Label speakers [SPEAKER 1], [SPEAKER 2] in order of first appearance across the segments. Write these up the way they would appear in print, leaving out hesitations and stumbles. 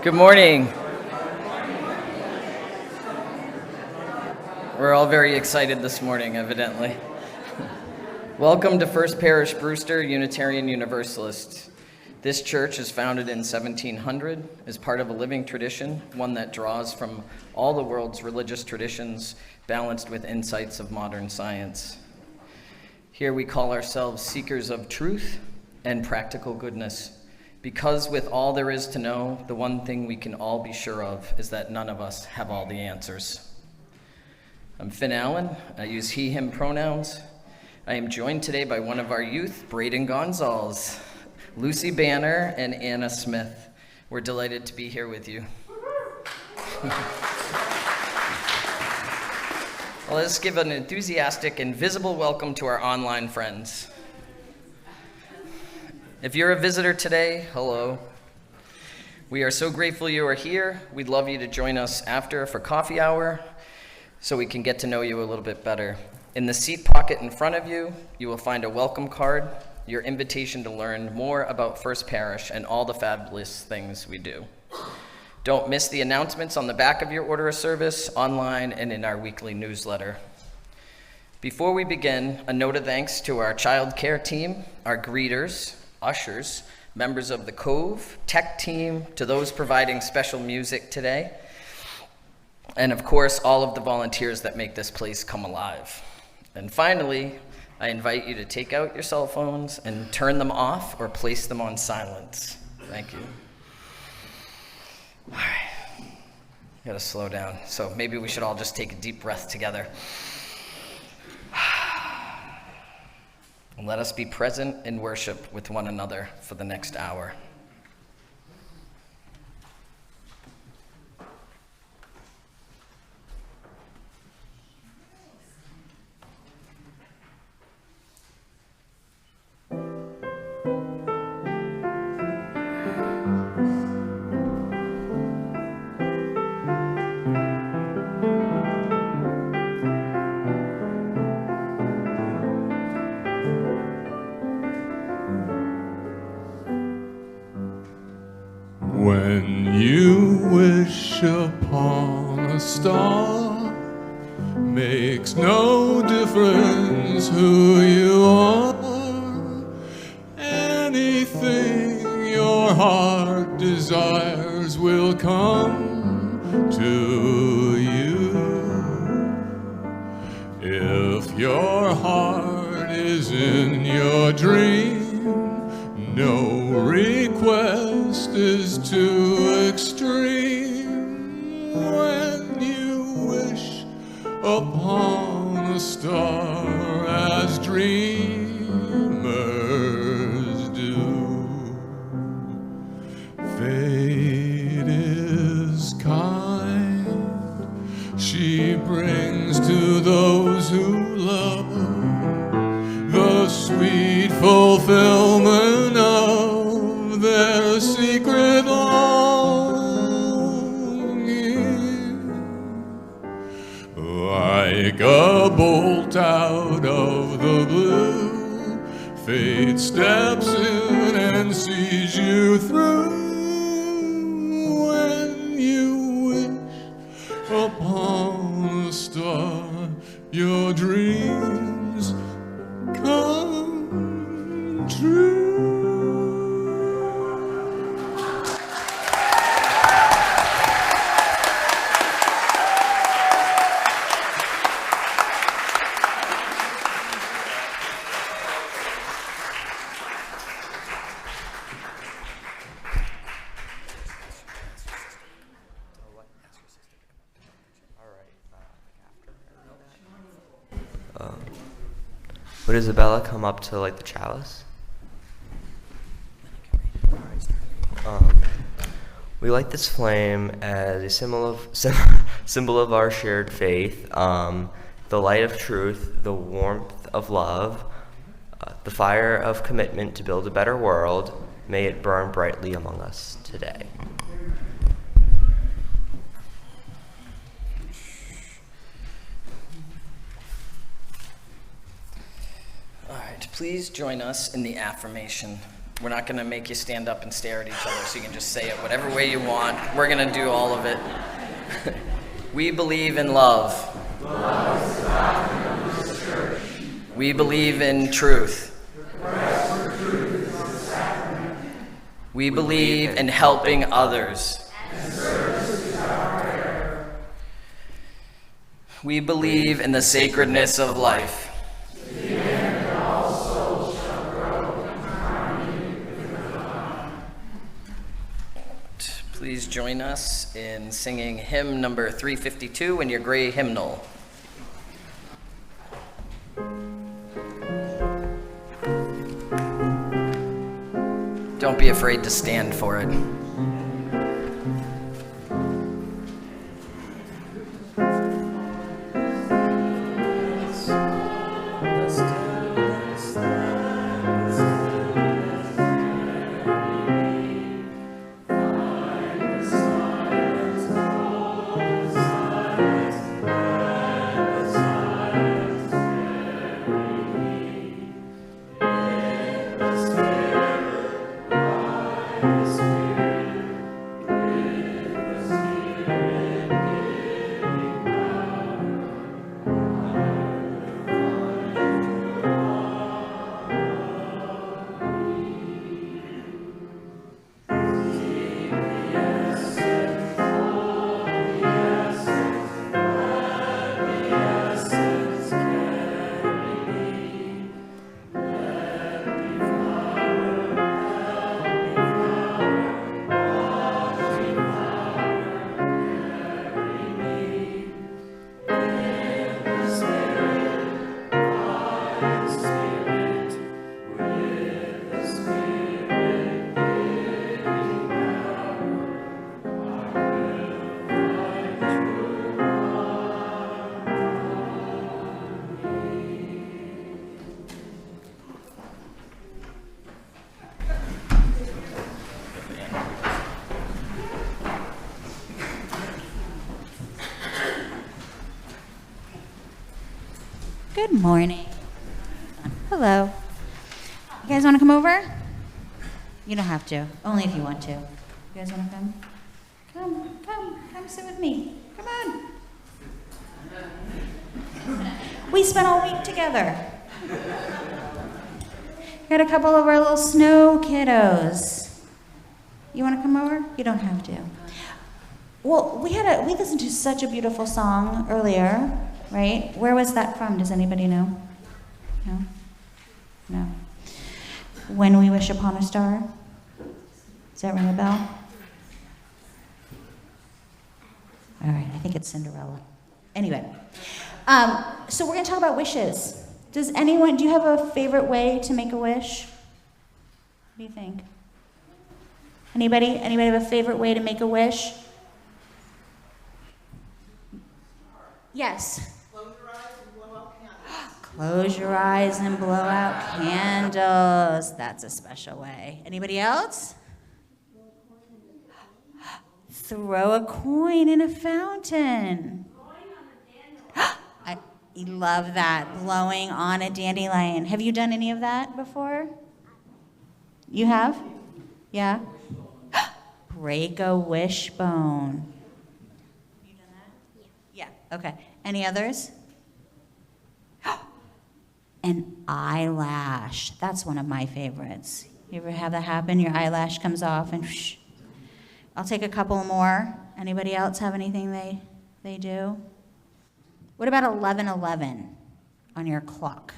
[SPEAKER 1] Good morning. We're all very excited this morning, evidently. Welcome to First Parish Brewster Unitarian Universalist. This church is founded in 1700 as part of a living tradition, one that draws from all the world's religious traditions, balanced with insights of modern science. Here we call ourselves seekers of truth and practical goodness, because with all there is to know, the one thing we can all be sure of is that none of us have all the answers. I'm Finn Allen. I use he, him pronouns. I am joined today by one of our youth, Braden Gonzalez, Lucy Banner, and Anna Smith. We're delighted to be here with you. Well, let's give an enthusiastic and visible welcome to our online friends. If you're a visitor today, hello. We are so grateful you are here. We'd love you to join us after for coffee hour so we can get to know you a little bit better. In the seat pocket in front of you, you will find a welcome card, your invitation to learn more about First Parish and all the fabulous things we do. Don't miss the announcements on the back of your order of service, online, and in our weekly newsletter. Before we begin, a note of thanks to our child care team, our greeters, ushers, members of the Cove, tech team, to those providing special music today, and of course, all of the volunteers that make this place come alive. And finally, I invite you to take out your cell phones and turn them off or place them on silence. Thank you. All right, gotta slow down. So maybe we should all just take a deep breath together. And let us be present in worship with one another for the next hour.
[SPEAKER 2] When you wish upon a star, makes no difference who you are. Anything your heart desires will come to you. If your heart is in your dream, no request is too extreme. When you wish upon a star as dreamers do, fate is kind. She brings to those who love the sweet fulfillment of their secret longing. Like a bolt out of the blue, fate steps in and sees you through. When you wish upon a star, your dreams come true.
[SPEAKER 3] Would Isabella come up to light the chalice? We light this flame as a symbol of our shared faith, the light of truth, the warmth of love, the fire of commitment to build a better world. May it burn brightly among us today.
[SPEAKER 1] All right, please join us in the affirmation. We're not going to make you stand up and stare at each other, so you can just say it whatever way you want. We're going to do all of it. We believe in love. Love is the doctrine of this church. We believe in truth. We believe in helping others. We believe in the sacredness of life. Please join us in singing hymn number 352 in your gray hymnal. Don't be afraid to stand for it.
[SPEAKER 4] Good morning. Hello. You guys want to come over? You don't have to. Only if you want to. You guys want to come? Come sit with me. Come on. We spent all week together. Got a couple of our little snow kiddos. You want to come over? You don't have to. Well, we listened to such a beautiful song earlier, right? Where was that from? Does anybody know? No. When We Wish Upon a Star? Does that ring a bell? All right, I think it's Cinderella. Anyway, so we're going to talk about wishes. Do you have a favorite way to make a wish? What do you think? Anybody have a favorite way to make a wish? Yes. Close your eyes and blow out candles. That's a special way. Anybody else? Throw a coin in a fountain. I love that. Blowing on a dandelion. Have you done any of that before? You have? Yeah? Break a wishbone. Have you done that? Yeah. Okay. Any others? An eyelash. That's one of my favorites. You ever have that happen? Your eyelash comes off and shh. I'll take a couple more. Anybody else have anything they do? What about 11:11 on your clock?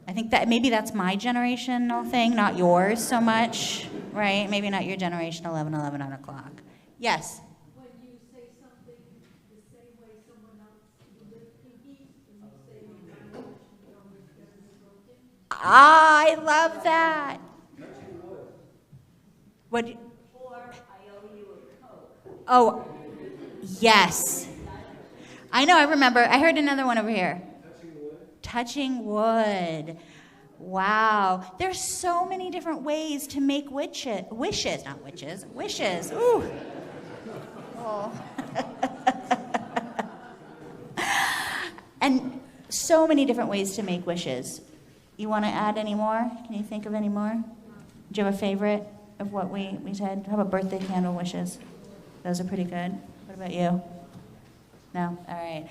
[SPEAKER 4] I think that maybe that's my generational thing, not yours so much, right? Maybe not your generation, 11:11 on a clock. Yes?
[SPEAKER 5] When you say something the same way someone else did pinky, and you say you always get it broken.
[SPEAKER 4] I love that. What?
[SPEAKER 5] Or I owe you a Coke.
[SPEAKER 4] Oh, yes. I know, I remember. I heard another one over here. Touching wood. Wow. There's so many different ways to make wishes. Ooh. Oh. And so many different ways to make wishes. You want to add any more? Can you think of any more? Do you have a favorite of what we said? How about birthday candle wishes? Those are pretty good. What about you? No? All right.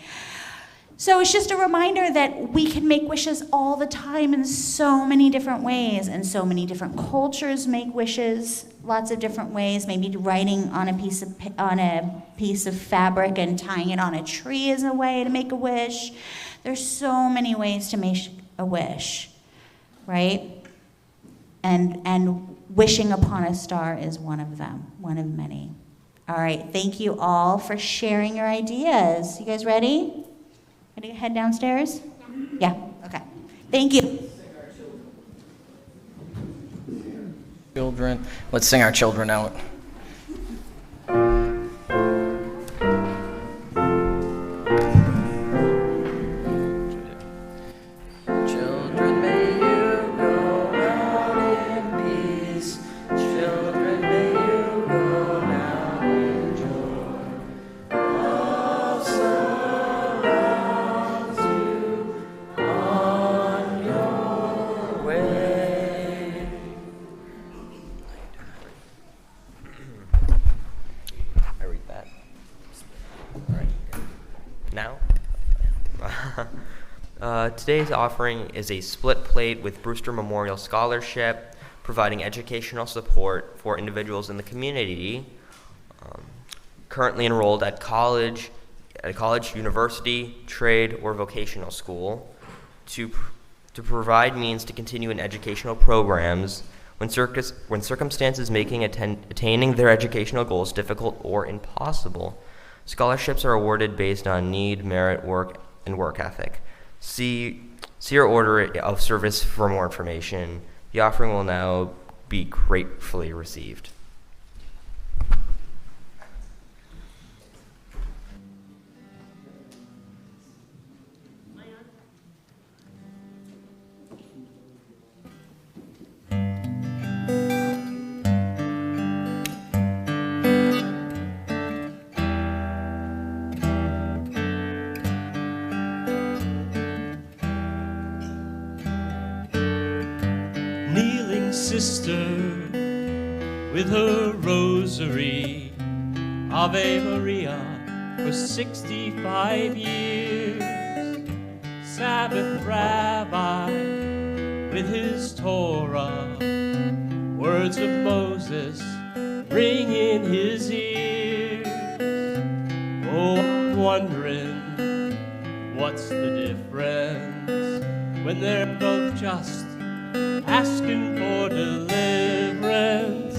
[SPEAKER 4] So it's just a reminder that we can make wishes all the time in so many different ways, and so many different cultures make wishes lots of different ways. Maybe writing on a piece of fabric and tying it on a tree is a way to make a wish. There's so many ways to make a wish, right? And wishing upon a star is one of them, one of many. All right, thank you all for sharing your ideas. You guys ready? Ready to head downstairs? Yeah, okay. Thank you.
[SPEAKER 1] Children, let's sing our children out. Children, may you go out in peace. Children, may you go now in joy. All surrounds you on your way.
[SPEAKER 3] I read that. All right. Now? Today's offering is a split plate with Brewster Memorial Scholarship, providing educational support for individuals in the community currently enrolled at college, university, trade, or vocational school to provide means to continue in educational programs when circumstances making attaining their educational goals difficult or impossible. Scholarships are awarded based on need, merit, work, and work ethic. See your order of service for more information. The offering will now be gratefully received.
[SPEAKER 6] Kneeling sister with her rosary, Ave Maria, for 65 years. Sabbath rabbi with his Torah, words of Moses ring in his ears. Oh, I'm wondering, what's the difference when they're both just asking for deliverance?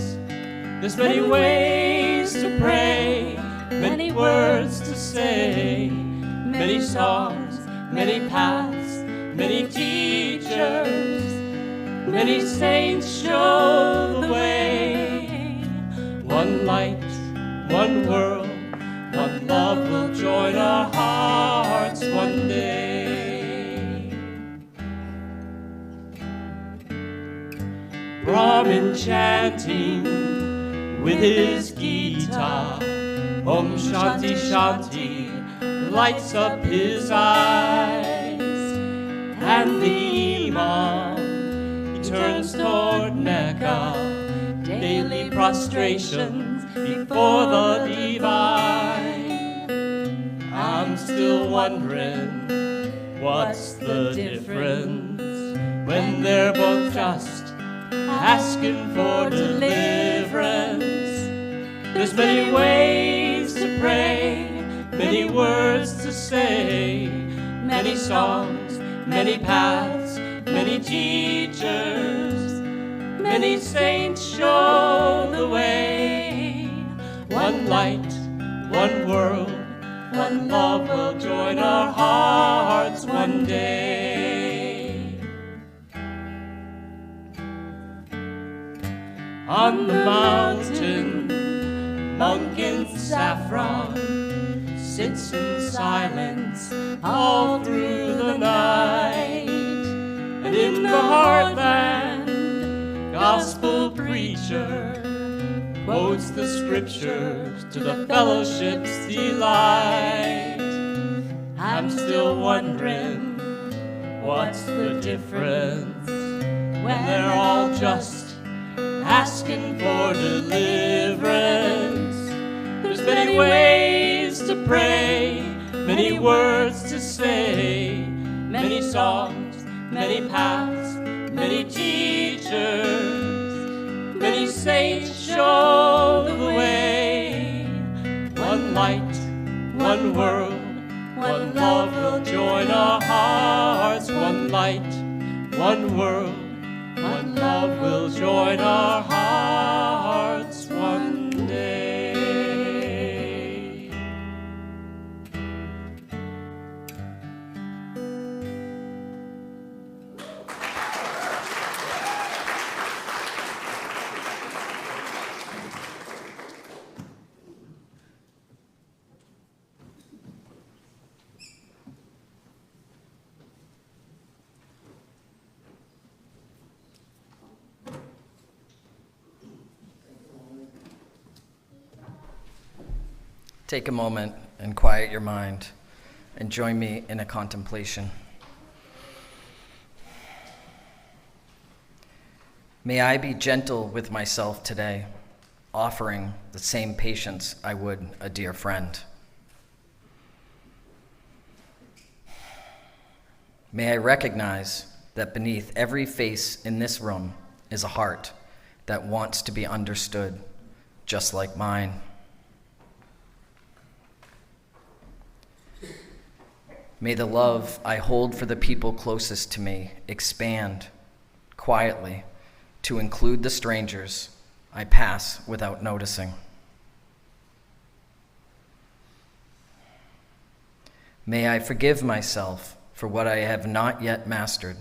[SPEAKER 6] There's many ways to pray, many words to say, many songs, many paths, many teachers, many saints show the way. One light, one world, one love will join our hearts one day. Brahmin chanting with his guitar, Om Shanti Shanti, lights up his eyes. And the Imam, he turns toward Mecca, daily prostrations before the divine. I'm still wondering, what's the difference when they're both just asking for deliverance? There's many ways to pray, many words to say, many songs, many paths, many teachers, many saints show the way. One light, one world, one love will join our hearts one day. On the mountain, monk in saffron sits in silence all through the night. And in the heartland, gospel preacher quotes the scriptures to the fellowship's delight. I'm still wondering, what's the difference when they're all just asking for deliverance. There's many ways to pray, many words to say, many songs, many paths, many teachers, many saints show the way. One light, one world, one love will join our hearts. One light, one world, one love will join our hearts one day.
[SPEAKER 1] Take a moment and quiet your mind and join me in a contemplation. May I be gentle with myself today, offering the same patience I would a dear friend. May I recognize that beneath every face in this room is a heart that wants to be understood, just like mine. May the love I hold for the people closest to me expand quietly to include the strangers I pass without noticing. May I forgive myself for what I have not yet mastered,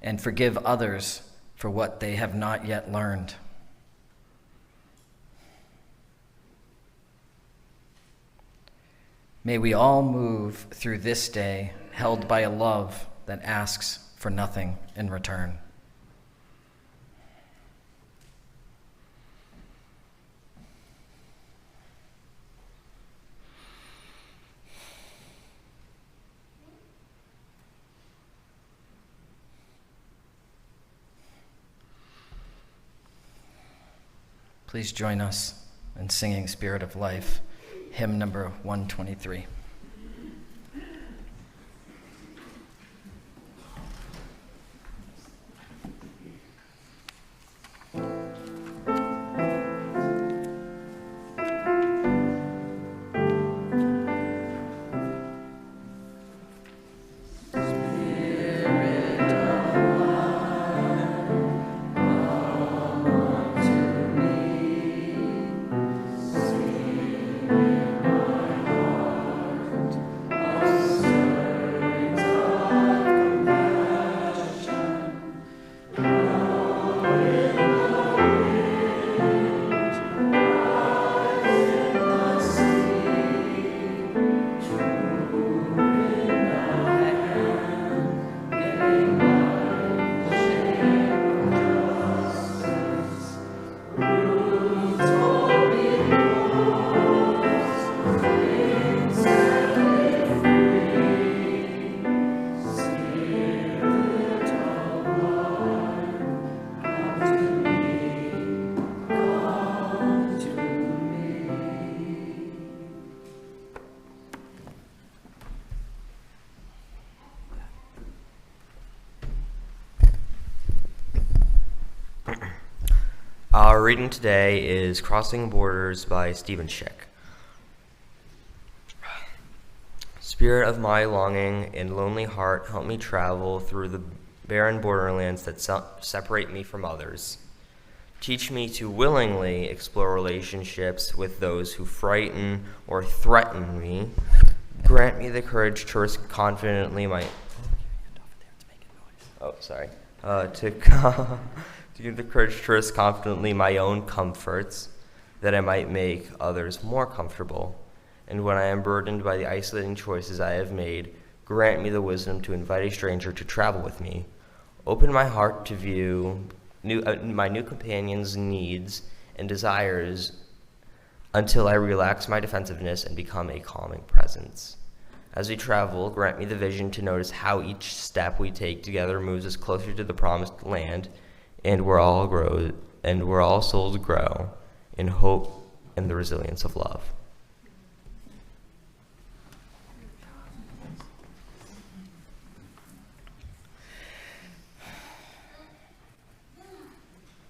[SPEAKER 1] and forgive others for what they have not yet learned. May we all move through this day held by a love that asks for nothing in return. Please join us in singing Spirit of Life, hymn number 123.
[SPEAKER 3] Our reading today is Crossing Borders by Stephen Schick. Spirit of my longing and lonely heart, help me travel through the barren borderlands that separate me from others. Teach me to willingly explore relationships with those who frighten or threaten me. Grant me the courage to risk confidently my... To give the courage to risk confidently my own comforts, that I might make others more comfortable. And when I am burdened by the isolating choices I have made, grant me the wisdom to invite a stranger to travel with me. Open my heart to view my new companion's needs and desires until I relax my defensiveness and become a calming presence. As we travel, grant me the vision to notice how each step we take together moves us closer to the promised land, and where all souls grow in hope and the resilience of love.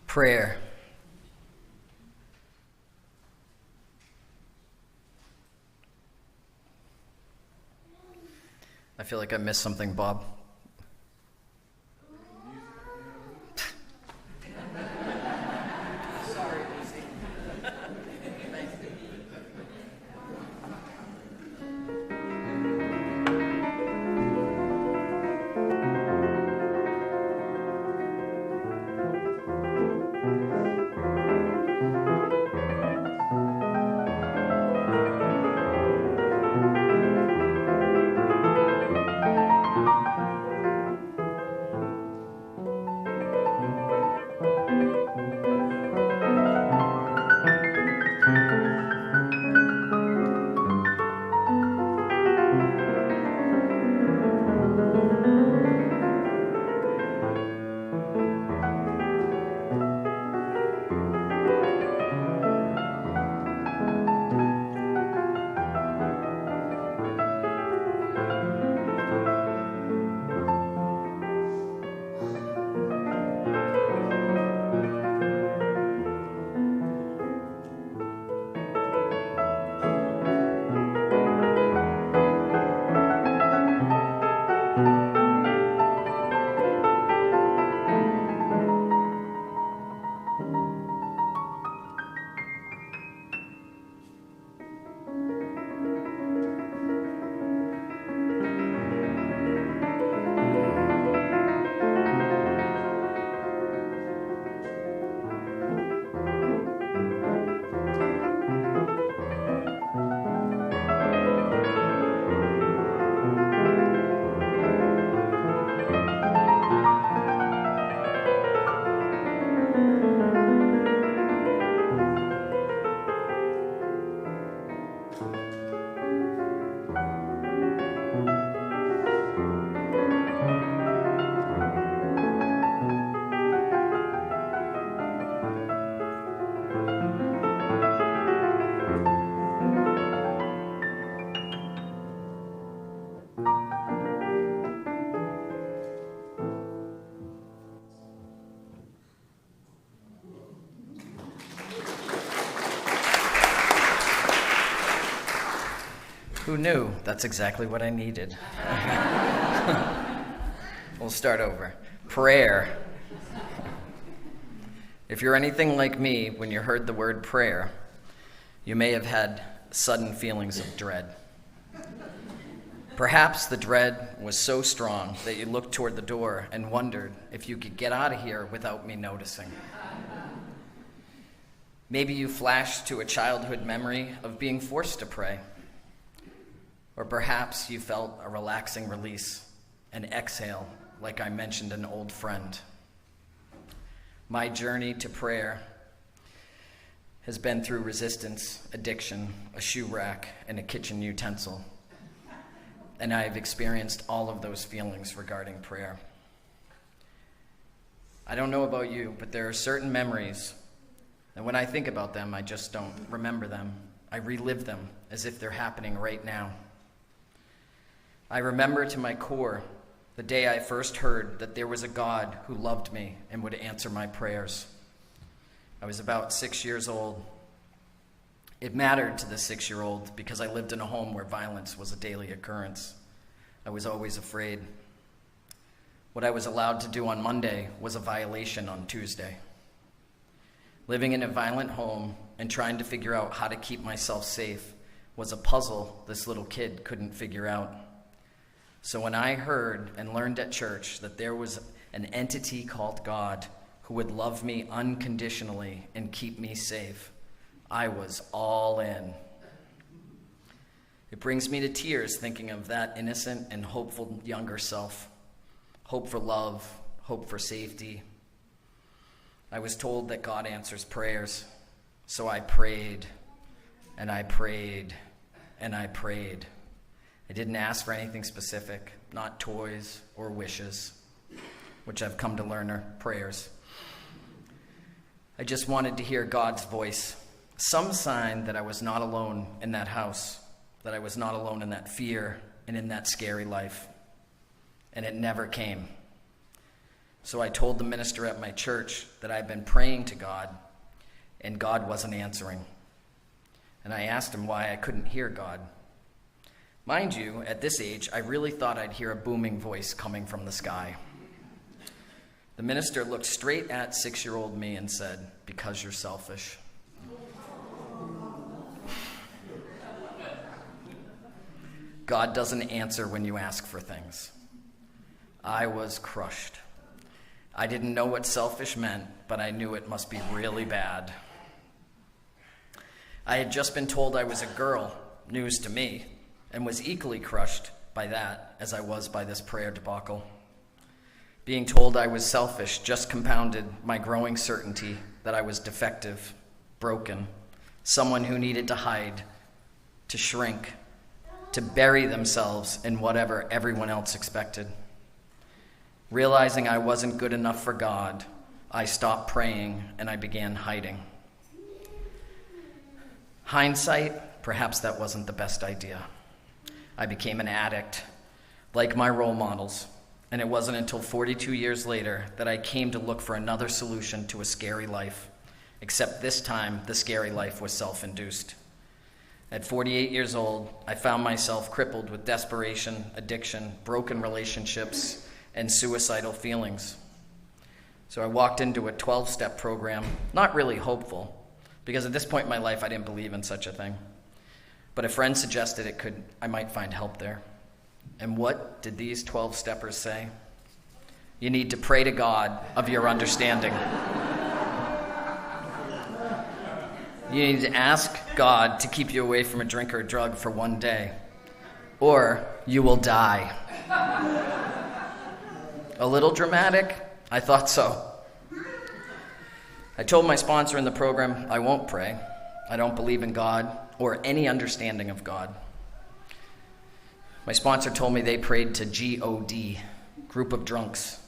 [SPEAKER 1] Prayer. I feel like I missed something, Bob. Who knew? That's exactly what I needed. We'll start over. Prayer. If you're anything like me, when you heard the word prayer, you may have had sudden feelings of dread. Perhaps the dread was so strong that you looked toward the door and wondered if you could get out of here without me noticing. Maybe you flashed to a childhood memory of being forced to pray. Or perhaps you felt a relaxing release, an exhale, like I mentioned an old friend. My journey to prayer has been through resistance, addiction, a shoe rack, and a kitchen utensil. And I have experienced all of those feelings regarding prayer. I don't know about you, but there are certain memories, and when I think about them, I just don't remember them. I relive them as if they're happening right now. I remember to my core the day I first heard that there was a God who loved me and would answer my prayers. I was about 6 years old. It mattered to the 6-year-old because I lived in a home where violence was a daily occurrence. I was always afraid. What I was allowed to do on Monday was a violation on Tuesday. Living in a violent home and trying to figure out how to keep myself safe was a puzzle this little kid couldn't figure out. So when I heard and learned at church that there was an entity called God who would love me unconditionally and keep me safe, I was all in. It brings me to tears thinking of that innocent and hopeful younger self. Hope for love, hope for safety. I was told that God answers prayers, so I prayed, and I prayed, and I prayed. I didn't ask for anything specific, not toys or wishes, which I've come to learn are prayers. I just wanted to hear God's voice, some sign that I was not alone in that house, that I was not alone in that fear and in that scary life. And it never came. So I told the minister at my church that I'd been praying to God, and God wasn't answering. And I asked him why I couldn't hear God. Mind you, at this age, I really thought I'd hear a booming voice coming from the sky. The minister looked straight at 6-year-old me and said, "Because you're selfish." God doesn't answer when you ask for things. I was crushed. I didn't know what selfish meant, but I knew it must be really bad. I had just been told I was a girl, news to me, and was equally crushed by that as I was by this prayer debacle. Being told I was selfish just compounded my growing certainty that I was defective, broken, someone who needed to hide, to shrink, to bury themselves in whatever everyone else expected. Realizing I wasn't good enough for God, I stopped praying and I began hiding. Hindsight, perhaps that wasn't the best idea. I became an addict, like my role models, and it wasn't until 42 years later that I came to look for another solution to a scary life, except this time the scary life was self-induced. At 48 years old, I found myself crippled with desperation, addiction, broken relationships, and suicidal feelings. So I walked into a 12-step program, not really hopeful, because at this point in my life I didn't believe in such a thing. But a friend suggested I might find help there. And what did these 12-steppers say? You need to pray to God of your understanding. You need to ask God to keep you away from a drink or a drug for one day, or you will die. A little dramatic? I thought so. I told my sponsor in the program, I won't pray. I don't believe in God or any understanding of God. My sponsor told me they prayed to G-O-D, group of drunks,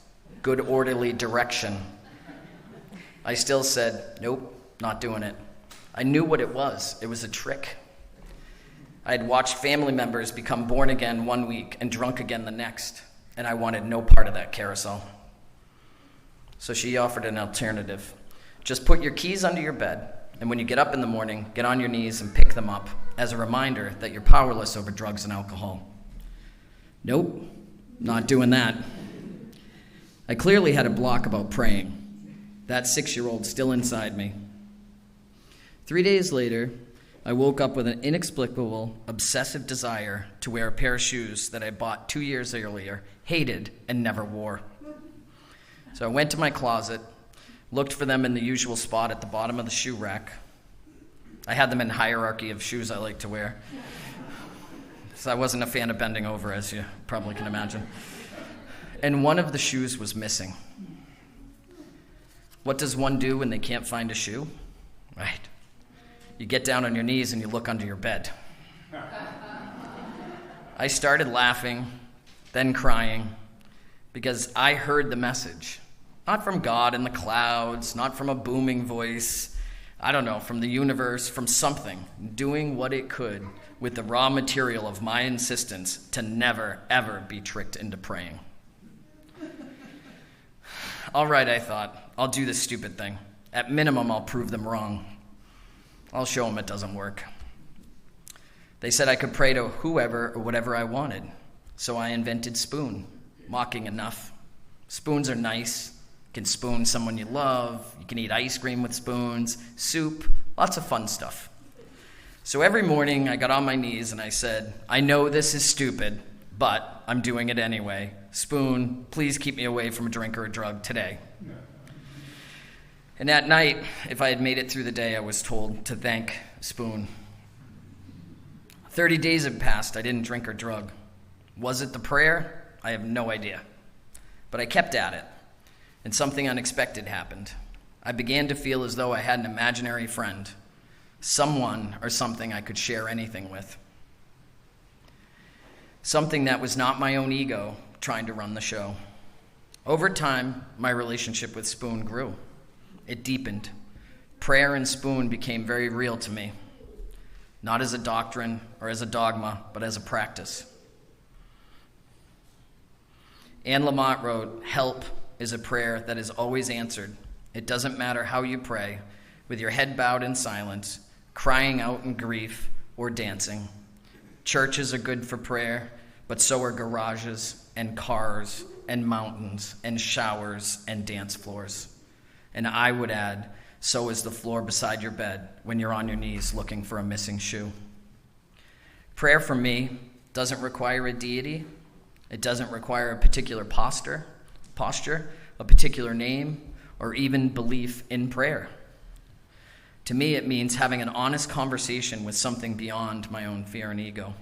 [SPEAKER 1] good orderly direction. I still said, nope, not doing it. I knew what it was. It was a trick. I had watched family members become born again one week and drunk again the next, and I wanted no part of that carousel. So she offered an alternative. Just put your keys under your bed, and when you get up in the morning, get on your knees and pick them up as a reminder that you're powerless over drugs and alcohol. Nope, not doing that. I clearly had a block about praying. That 6-year-old still inside me. 3 days later, I woke up with an inexplicable, obsessive desire to wear a pair of shoes that I bought 2 years earlier, hated, and never wore. So I went to my closet, looked for them in the usual spot at the bottom of the shoe rack. I had them in hierarchy of shoes I like to wear. So I wasn't a fan of bending over, as you probably can imagine. And one of the shoes was missing. What does one do when they can't find a shoe? Right. You get down on your knees and you look under your bed. I started laughing, then crying, because I heard the message. Not from God in the clouds, not from a booming voice, I don't know, from the universe, from something, doing what it could with the raw material of my insistence to never, ever be tricked into praying. All right, I thought, I'll do this stupid thing. At minimum, I'll prove them wrong. I'll show them it doesn't work. They said I could pray to whoever or whatever I wanted, so I invented Spoon, mocking enough. Spoons are nice. You can spoon someone you love. You can eat ice cream with spoons, soup, lots of fun stuff. So every morning I got on my knees and I said, I know this is stupid, but I'm doing it anyway. Spoon, please keep me away from a drink or a drug today. And at night, if I had made it through the day, I was told to thank Spoon. 30 days had passed. I didn't drink or drug. Was it the prayer? I have no idea. But I kept at it, and something unexpected happened. I began to feel as though I had an imaginary friend, someone or something I could share anything with. something that was not my own ego trying to run the show. Over time, my relationship with Spoon grew. It deepened. Prayer and Spoon became very real to me, not as a doctrine or as a dogma, but as a practice. Anne Lamott wrote, "Help is a prayer that is always answered. It doesn't matter how you pray, with your head bowed in silence, crying out in grief, or dancing. Churches are good for prayer, but so are garages and cars and mountains and showers and dance floors. And I would add, so is the floor beside your bed when you're on your knees looking for a missing shoe." Prayer for me doesn't require a deity. It doesn't require a particular posture, a particular name, or even belief in prayer. To me, it means having an honest conversation with something beyond my own fear and ego.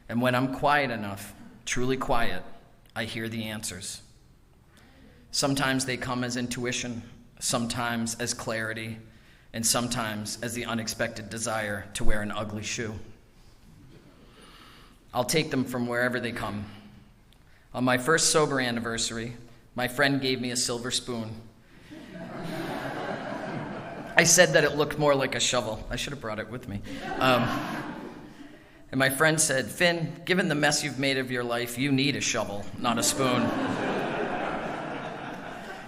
[SPEAKER 1] And when I'm quiet enough, truly quiet, I hear the answers. Sometimes they come as intuition, sometimes as clarity, and sometimes as the unexpected desire to wear an ugly shoe. I'll take them from wherever they come. On my first sober anniversary, my friend gave me a silver spoon. I said that it looked more like a shovel. I should have brought it with me. And my friend said, "Finn, given the mess you've made of your life, you need a shovel, not a spoon."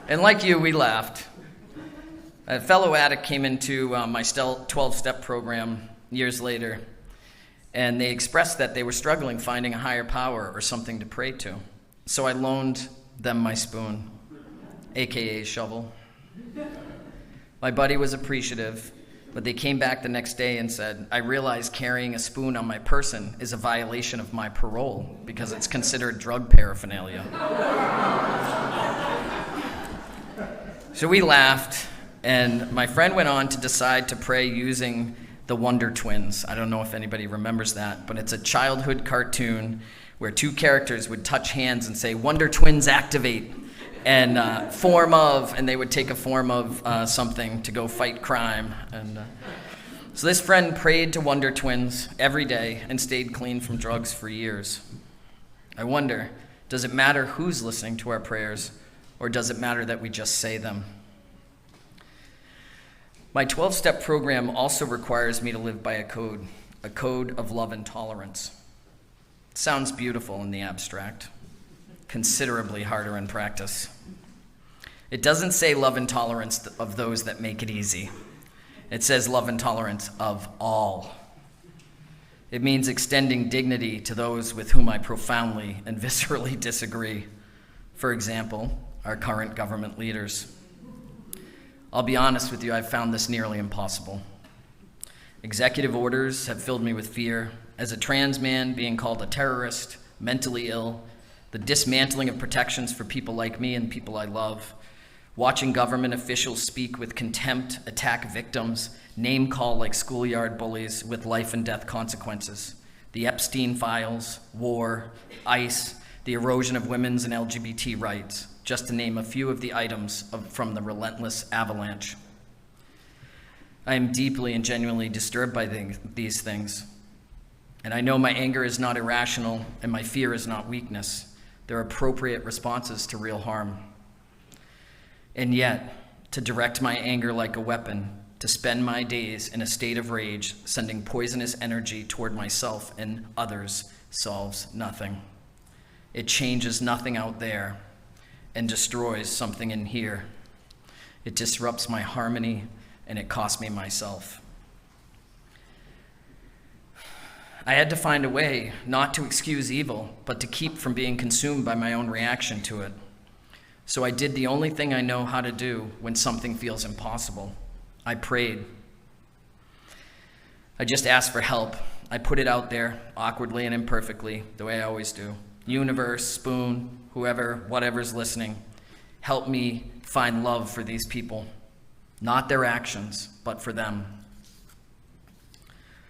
[SPEAKER 1] And like you, we laughed. A fellow addict came into my 12-step program years later, and they expressed that they were struggling finding a higher power or something to pray to. So I loaned them my spoon, aka shovel. My buddy was appreciative, but they came back the next day and said, "I realize carrying a spoon on my person is a violation of my parole because it's considered drug paraphernalia." So we laughed, and my friend went on to decide to pray using the Wonder Twins. I don't know if anybody remembers that, but it's a childhood cartoon where two characters would touch hands and say, "Wonder Twins activate," and form of, and they would take a form of something to go fight crime. And so this friend prayed to Wonder Twins every day and stayed clean from drugs for years. I wonder, does it matter who's listening to our prayers, or does it matter that we just say them? My 12-step program also requires me to live by a code of love and tolerance. It sounds beautiful in the abstract, considerably harder in practice. It doesn't say love and tolerance of those that make it easy. It says love and tolerance of all. It means extending dignity to those with whom I profoundly and viscerally disagree. For example, our current government leaders. I'll be honest with you, I've found this nearly impossible. Executive orders have filled me with fear. As a trans man, being called a terrorist, mentally ill, the dismantling of protections for people like me and people I love, watching government officials speak with contempt, attack victims, name call like schoolyard bullies with life and death consequences, the Epstein files, war, ICE, the erosion of women's and LGBT rights, just to name a few of the items from the relentless avalanche. I am deeply and genuinely disturbed by these things. And I know my anger is not irrational and my fear is not weakness. They're appropriate responses to real harm. And yet, to direct my anger like a weapon, to spend my days in a state of rage, sending poisonous energy toward myself and others, solves nothing. It changes nothing out there and destroys something in here. It disrupts my harmony and it costs me myself. I had to find a way not to excuse evil, but to keep from being consumed by my own reaction to it. So I did the only thing I know how to do when something feels impossible. I prayed. I just asked for help. I put it out there, awkwardly and imperfectly, the way I always do. Universe, Spoon, whoever, whatever's listening, help me find love for these people. Not their actions, but for them.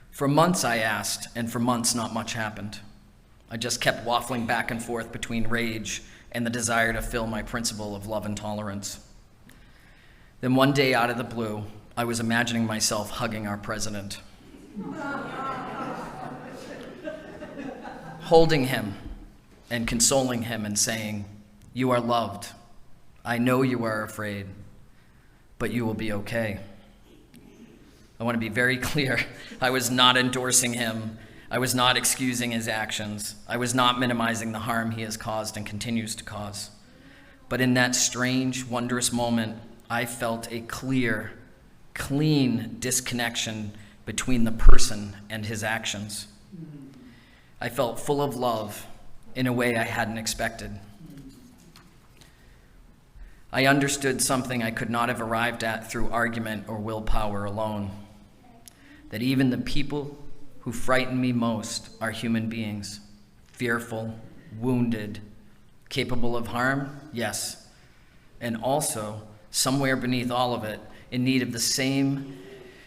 [SPEAKER 1] For months I asked, and for months not much happened. I just kept waffling back and forth between rage and the desire to fill my principle of love and tolerance. Then one day out of the blue, I was imagining myself hugging our president. holding him and consoling him and saying, "You are loved. I know you are afraid, but you will be okay." I want to be very clear. I was not endorsing him. I was not excusing his actions. I was not minimizing the harm he has caused and continues to cause. But in that strange, wondrous moment, I felt a clear, clean disconnection between the person and his actions. I felt full of love in a way I hadn't expected. I understood something I could not have arrived at through argument or willpower alone. That even the people who frighten me most are human beings, fearful, wounded, capable of harm, yes, and also, somewhere beneath all of it, in need of the same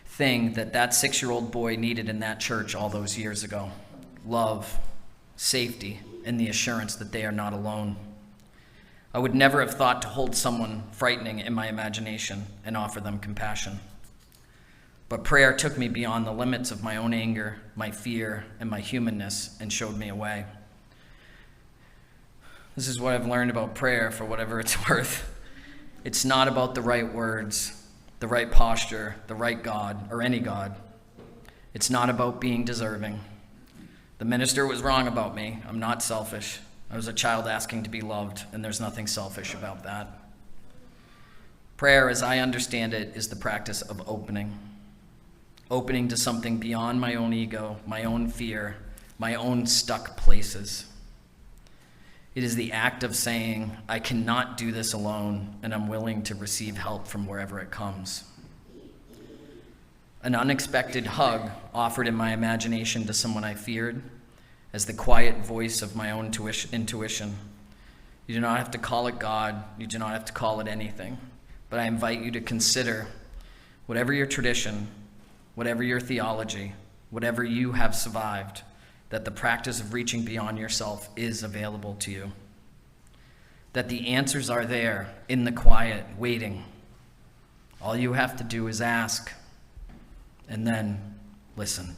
[SPEAKER 1] thing that 6-year-old boy needed in that church all those years ago: love, safety, and the assurance that they are not alone. I would never have thought to hold someone frightening in my imagination and offer them compassion. But prayer took me beyond the limits of my own anger, my fear, and my humanness and showed me a way. This is what I've learned about prayer, for whatever it's worth. It's not about the right words, the right posture, the right God, or any God. It's not about being deserving. The minister was wrong about me. I'm not selfish. I was a child asking to be loved, and there's nothing selfish about that. Prayer, as I understand it, is the practice of opening to something beyond my own ego, my own fear, my own stuck places. It is the act of saying, I cannot do this alone, and I'm willing to receive help from wherever it comes. An unexpected hug offered in my imagination to someone I feared as the quiet voice of my own intuition. You do not have to call it God. You do not have to call it anything. But I invite you to consider, whatever your tradition, whatever your theology, whatever you have survived, that the practice of reaching beyond yourself is available to you. That the answers are there in the quiet, waiting. All you have to do is ask, and then listen.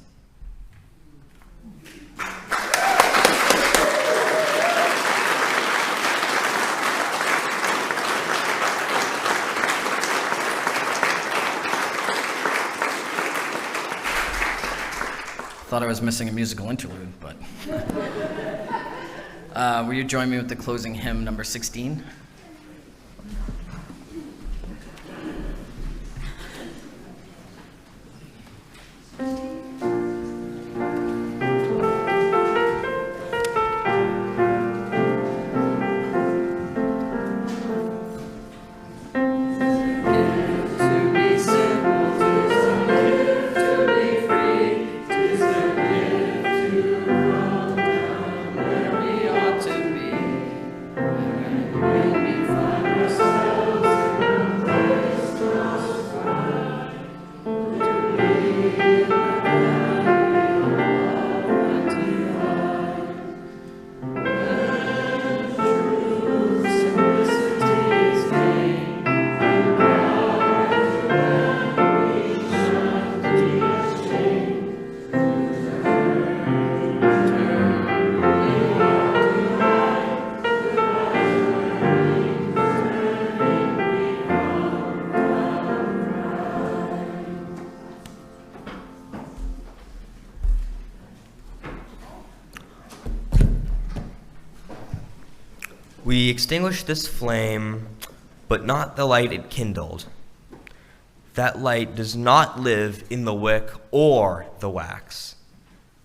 [SPEAKER 1] Thought I was missing a musical interlude, but will you join me with the closing hymn, number 16?
[SPEAKER 3] We extinguish this flame, but not the light it kindled. That light does not live in the wick or the wax.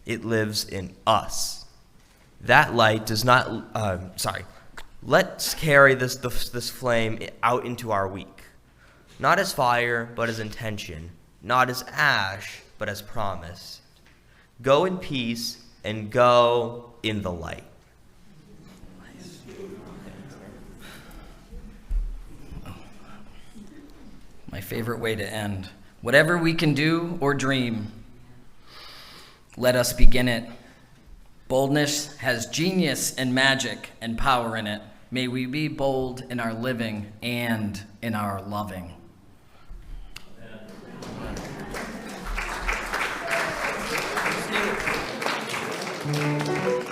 [SPEAKER 3] It lives in us. That light does not, let's carry this flame out into our week. Not as fire, but as intention. Not as ash, but as promise. Go in peace and go in the light.
[SPEAKER 1] My favorite way to end. Whatever we can do or dream, let us begin it. Boldness has genius and magic and power in it. May we be bold in our living and in our loving. Amen.